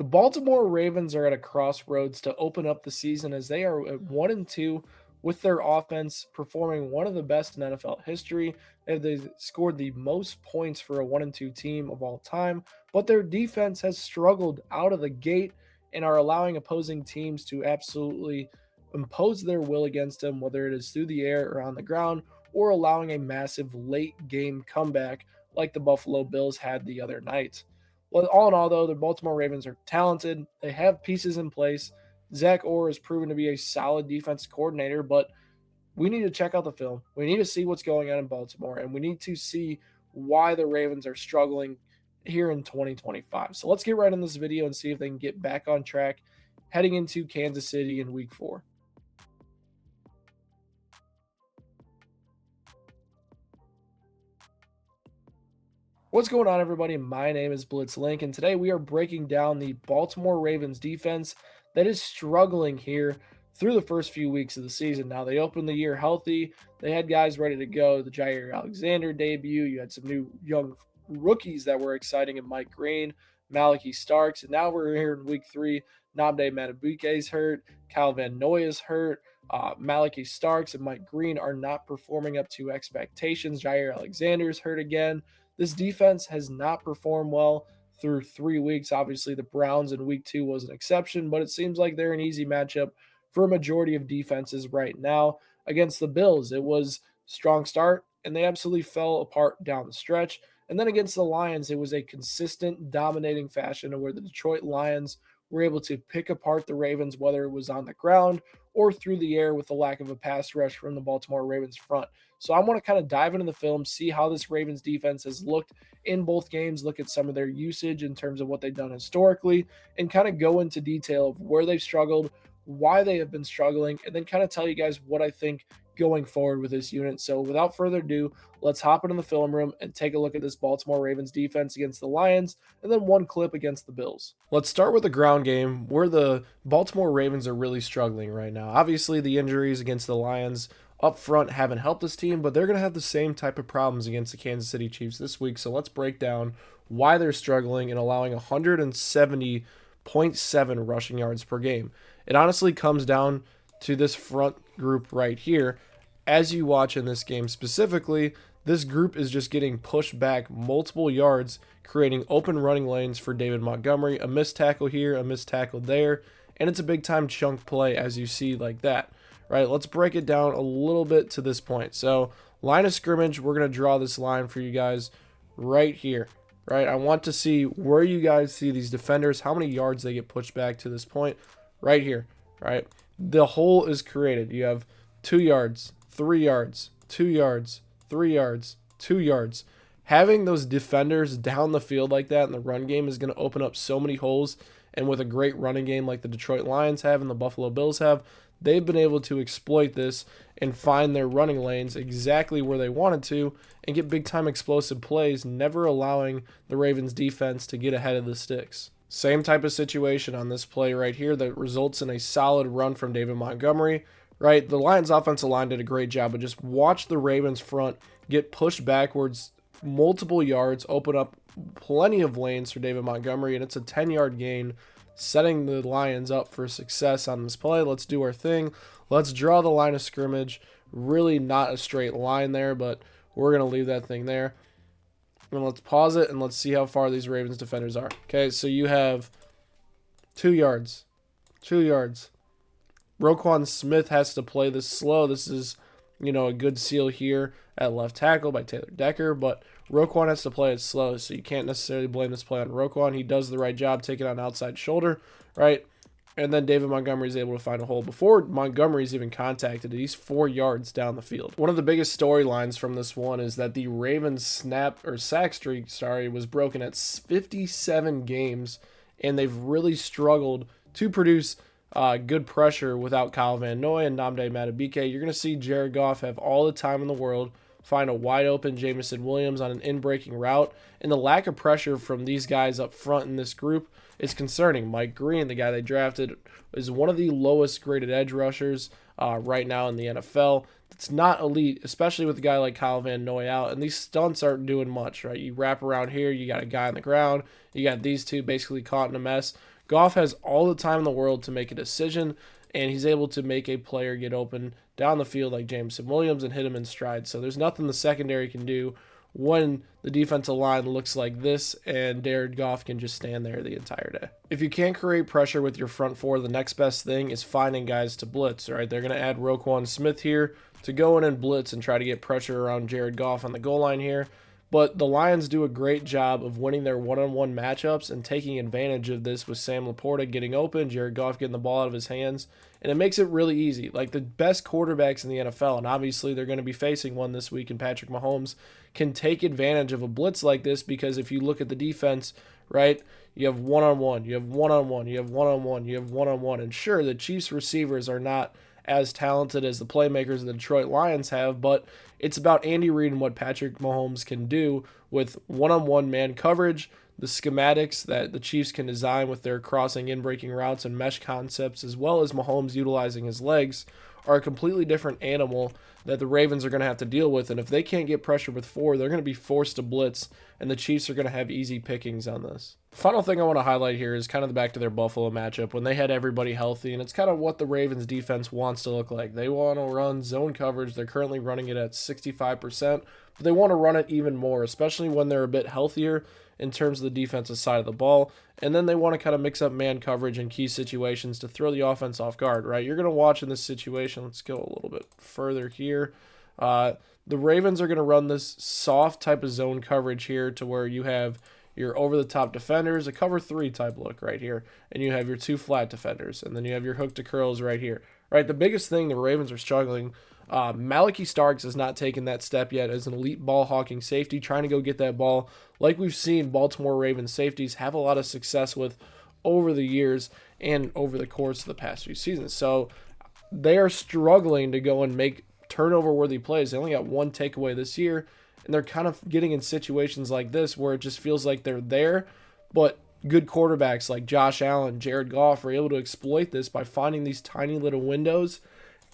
Baltimore Ravens are at a crossroads to open up the season as they are at 1-2 with their offense performing one of the best in NFL history. They've scored the most points for a 1-2 team of all time, but their defense has struggled out of the gate and are allowing opposing teams to absolutely impose their will against them, whether it is through the air or on the ground, or allowing a massive late game comeback like the Buffalo Bills had the other night. Well, all in all, though, the Baltimore Ravens are talented. They have pieces in place. Zach Orr has proven to be a solid defense coordinator, but we need to check out the film. We need to see what's going on in Baltimore, and we need to see why the Ravens are struggling here in 2025. So let's get right in this video and see if they can get back on track heading into Kansas City in week 4. What's going on, everybody? My name is Blitz Link, and today we are breaking down the Baltimore Ravens defense that is struggling here through the first few weeks of the season. Now, they opened the year healthy. They had guys ready to go. The Jair Alexander debut. You had some new young rookies that were exciting in Mike Green, Malachi Starks, and now we're here in week 3. Nnamdi Madubuike is hurt. Kyle Van Noy is hurt. Malachi Starks and Mike Green are not performing up to expectations. Jair Alexander is hurt again. This defense has not performed well through 3 weeks. Obviously, the Browns in week 2 was an exception, but it seems like they're an easy matchup for a majority of defenses right now. Against the Bills, it was strong start, and they absolutely fell apart down the stretch. And then against the Lions, it was a consistent, dominating fashion where the Detroit Lions were able to pick apart the Ravens, whether it was on the ground or through the air with the lack of a pass rush from the Baltimore Ravens front. So I want to kind of dive into the film, see how this Ravens defense has looked in both games, look at some of their usage in terms of what they've done historically, and kind of go into detail of where they've struggled, why they have been struggling, and then kind of tell you guys what I think going forward with this unit. So without further ado, let's hop into the film room and take a look at this Baltimore Ravens defense against the Lions, and then one clip against the Bills. Let's start with the ground game, where the Baltimore Ravens are really struggling right now. Obviously, the injuries against the Lions up front haven't helped this team, but they're going to have the same type of problems against the Kansas City Chiefs this week. So let's break down why they're struggling and allowing 170.7 rushing yards per game. It honestly comes down to this front group right here. As you watch in this game specifically, this group is just getting pushed back multiple yards, creating open running lanes for David Montgomery. A missed tackle here, a missed tackle there, and it's a big time chunk play as you see like that. Right, let's break it down a little bit to this point. So, line of scrimmage, we're going to draw this line for you guys right here. Right, I want to see where you guys see these defenders, how many yards they get pushed back to this point right here. Right, the hole is created. You have 2 yards, 3 yards, 2 yards, 3 yards, 2 yards. Having those defenders down the field like that in the run game is going to open up so many holes. And with a great running game like the Detroit Lions have and the Buffalo Bills have, they've been able to exploit this and find their running lanes exactly where they wanted to and get big-time explosive plays, never allowing the Ravens defense to get ahead of the sticks. Same type of situation on this play right here that results in a solid run from David Montgomery. Right, the Lions offensive line did a great job, but just watch the Ravens front get pushed backwards multiple yards, open up plenty of lanes for David Montgomery, and it's a 10-yard gain, setting the Lions up for success on this play. Let's do our thing. Let's draw the line of scrimmage. Really not a straight line there, but we're going to leave that thing there. And let's pause it, and let's see how far these Ravens defenders are. Okay, so you have 2 yards. 2 yards. Roquan Smith has to play this slow. This is, a good seal here at left tackle by Taylor Decker, but Roquan has to play it slow, so you can't necessarily blame this play on Roquan. He does the right job taking on outside shoulder, right? And then David Montgomery is able to find a hole. Before Montgomery's even contacted it, he's 4 yards down the field. One of the biggest storylines from this one is that the Ravens sack streak, was broken at 57 games, and they've really struggled to produce good pressure without Kyle Van Noy and Nnamdi Madubuike. You're going to see Jared Goff have all the time in the world, find a wide open Jamison Williams on an in-breaking route, and the lack of pressure from these guys up front in this group is concerning. Mike Green, the guy they drafted, is one of the lowest graded edge rushers right now in the NFL. It's not elite, especially with a guy like Kyle Van Noy out, and these stunts aren't doing much, right? You wrap around here, you got a guy on the ground, you got these two basically caught in a mess. Goff has all the time in the world to make a decision, and he's able to make a player get open down the field like Jameson Williams and hit him in stride. So there's nothing the secondary can do when the defensive line looks like this, and Jared Goff can just stand there the entire day. If you can't create pressure with your front four, the next best thing is finding guys to blitz, right? They're going to add Roquan Smith here to go in and blitz and try to get pressure around Jared Goff on the goal line here. But the Lions do a great job of winning their one-on-one matchups and taking advantage of this with Sam Laporta getting open, Jared Goff getting the ball out of his hands, and it makes it really easy. Like the best quarterbacks in the NFL, and obviously they're going to be facing one this week in Patrick Mahomes, can take advantage of a blitz like this because if you look at the defense, right, you have one-on-one, you have one-on-one, you have one-on-one, you have one-on-one, and sure, the Chiefs receivers are not as talented as the playmakers the Detroit Lions have, but it's about Andy Reid and what Patrick Mahomes can do with one-on-one man coverage, the schematics that the Chiefs can design with their crossing in breaking routes and mesh concepts, as well as Mahomes utilizing his legs, are a completely different animal that the Ravens are going to have to deal with. And if they can't get pressure with four, they're going to be forced to blitz, and the Chiefs are going to have easy pickings on this. Final thing I want to highlight here is kind of the back to their Buffalo matchup when they had everybody healthy, and it's kind of what the Ravens defense wants to look like. They want to run zone coverage. They're currently running it at 65%, but they want to run it even more, especially when they're a bit healthier in terms of the defensive side of the ball. And then they want to kind of mix up man coverage in key situations to throw the offense off guard, right? You're going to watch in this situation. Let's go a little bit further here. The Ravens are going to run this soft type of zone coverage here to where you have your over-the-top defenders, a cover three type look right here, and you have your two flat defenders, and then you have your hook to curls right here. Right, the biggest thing the Ravens are struggling, Malachi Starks has not taken that step yet as an elite ball hawking safety, trying to go get that ball like we've seen Baltimore Ravens safeties have a lot of success with over the years and over the course of the past few seasons. So they are struggling to go and make turnover-worthy plays. They only got one takeaway this year, and they're kind of getting in situations like this where it just feels like they're there, but good quarterbacks like Josh Allen, Jared Goff are able to exploit this by finding these tiny little windows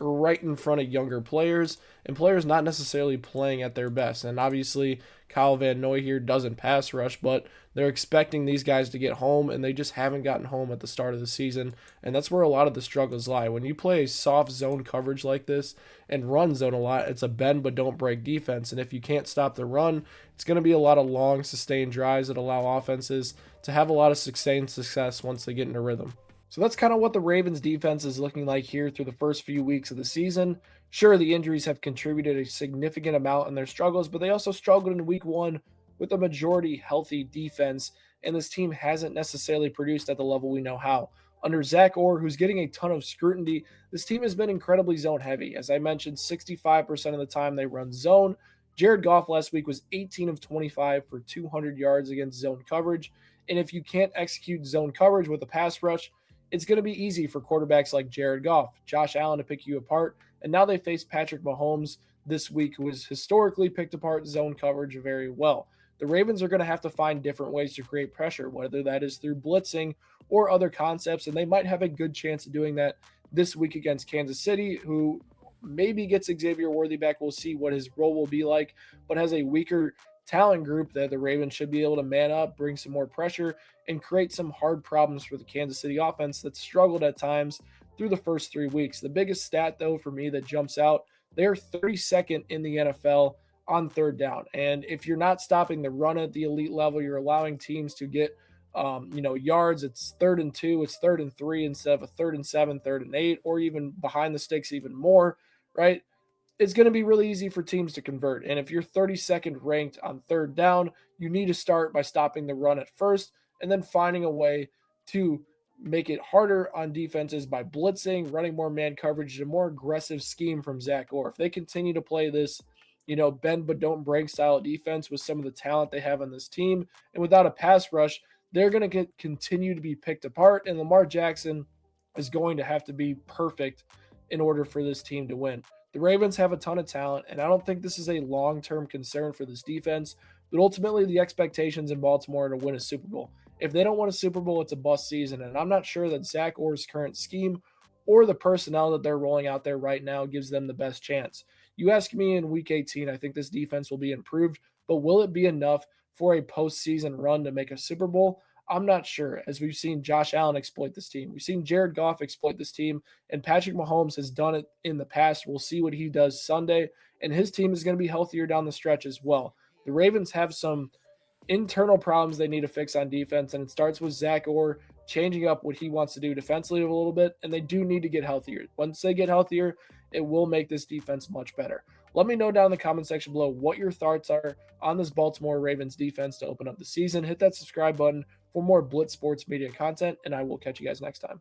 right in front of younger players and players not necessarily playing at their best. And obviously Kyle Van Noy here doesn't pass rush, but they're expecting these guys to get home, and they just haven't gotten home at the start of the season. And that's where a lot of the struggles lie. When you play a soft zone coverage like this and run zone a lot, it's a bend but don't break defense. And if you can't stop the run, it's going to be a lot of long, sustained drives that allow offenses to have a lot of sustained success once they get into rhythm. So that's kind of what the Ravens defense is looking like here through the first few weeks of the season. Sure, the injuries have contributed a significant amount in their struggles, but they also struggled in week one with a majority healthy defense, and this team hasn't necessarily produced at the level we know how. Under Zach Orr, who's getting a ton of scrutiny, this team has been incredibly zone heavy. As I mentioned, 65% of the time they run zone. Jared Goff last week was 18 of 25 for 200 yards against zone coverage. And if you can't execute zone coverage with a pass rush, it's going to be easy for quarterbacks like Jared Goff, Josh Allen to pick you apart. And now they face Patrick Mahomes this week, who has historically picked apart zone coverage very well. The Ravens are going to have to find different ways to create pressure, whether that is through blitzing or other concepts, and they might have a good chance of doing that this week against Kansas City, who maybe gets Xavier Worthy back. We'll see what his role will be like, but has a weaker talent group that the Ravens should be able to man up, bring some more pressure, and create some hard problems for the Kansas City offense that struggled at times through the first 3 weeks. The biggest stat, though, for me that jumps out, they're 32nd in the NFL on third down. And if you're not stopping the run at the elite level, you're allowing teams to get yards. It's 3rd and 2, it's 3rd and 3 instead of a 3rd and 7, 3rd and 8, or even behind the sticks even more, right? It's going to be really easy for teams to convert. And if you're 32nd ranked on third down, you need to start by stopping the run at first and then finding a way to make it harder on defenses by blitzing, running more man coverage, a more aggressive scheme from Zach Orr. If they continue to play this, bend but don't break style defense with some of the talent they have on this team and without a pass rush, they're going to continue to be picked apart. And Lamar Jackson is going to have to be perfect in order for this team to win. The Ravens have a ton of talent, and I don't think this is a long-term concern for this defense, but ultimately the expectations in Baltimore are to win a Super Bowl. If they don't win a Super Bowl, it's a bust season, and I'm not sure that Zach Orr's current scheme or the personnel that they're rolling out there right now gives them the best chance. You ask me in Week 18, I think this defense will be improved, but will it be enough for a postseason run to make a Super Bowl? I'm not sure, as we've seen Josh Allen exploit this team. We've seen Jared Goff exploit this team, and Patrick Mahomes has done it in the past. We'll see what he does Sunday, and his team is going to be healthier down the stretch as well. The Ravens have some internal problems they need to fix on defense, and it starts with Zach Orr changing up what he wants to do defensively a little bit, and they do need to get healthier. Once they get healthier, it will make this defense much better. Let me know down in the comment section below what your thoughts are on this Baltimore Ravens defense to open up the season. Hit that subscribe button for more Blitz Sports Media content, and I will catch you guys next time.